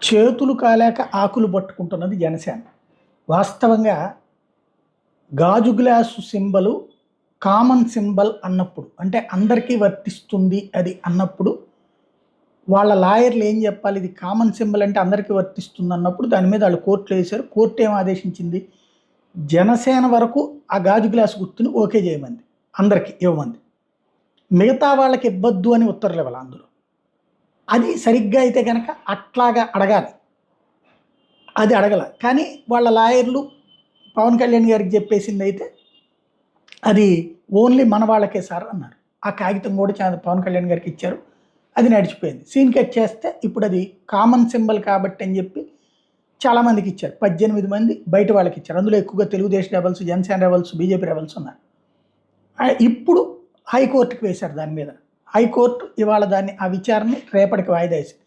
చేతులు కాలేక ఆకులు పట్టుకుంటున్నది జనసేన. వాస్తవంగా గాజు గ్లాసు సింబలు కామన్ సింబల్ అన్నప్పుడు, అంటే అందరికీ వర్తిస్తుంది అది అన్నప్పుడు, వాళ్ళ లాయర్లు ఏం చెప్పాలి, ఇది కామన్ సింబల్ అంటే అందరికీ వర్తిస్తుంది అన్నప్పుడు దాని మీద వాళ్ళు కోర్టులో వేశారు. కోర్టు ఏం ఆదేశించింది, జనసేన వరకు ఆ గాజు గ్లాసు గుర్తుని ఓకే చేయమంది, అందరికీ ఇవ్వమంది. మిగతా వాళ్ళకి ఇవ్వద్దు అని ఉత్తర్వులు ఇవ్వాలి అందులో. అది సరిగ్గా అయితే కనుక అట్లాగా అడగాలి, అది అడగల. కానీ వాళ్ళ లాయర్లు పవన్ కళ్యాణ్ గారికి చెప్పేసింది అయితే అది ఓన్లీ మన వాళ్ళకే సార్ అన్నారు. ఆ కాగితం కూడా పవన్ కళ్యాణ్ గారికి ఇచ్చారు, అది నడిచిపోయింది. సీన్ కట్ చేస్తే ఇప్పుడు అది కామన్ సింబల్ కాబట్టి అని చెప్పి చాలామందికి ఇచ్చారు. 18 మంది బయట వాళ్ళకి ఇచ్చారు. అందులో ఎక్కువగా Telugu Desam rebels, Janasena rebels, BJP rebels ఉన్నారు. ఇప్పుడు హైకోర్టుకి వేశారు దాని మీద. హైకోర్టు ఇవాళ దాన్ని ఆ విచారణని రేపటికి వాయిదా వేసింది.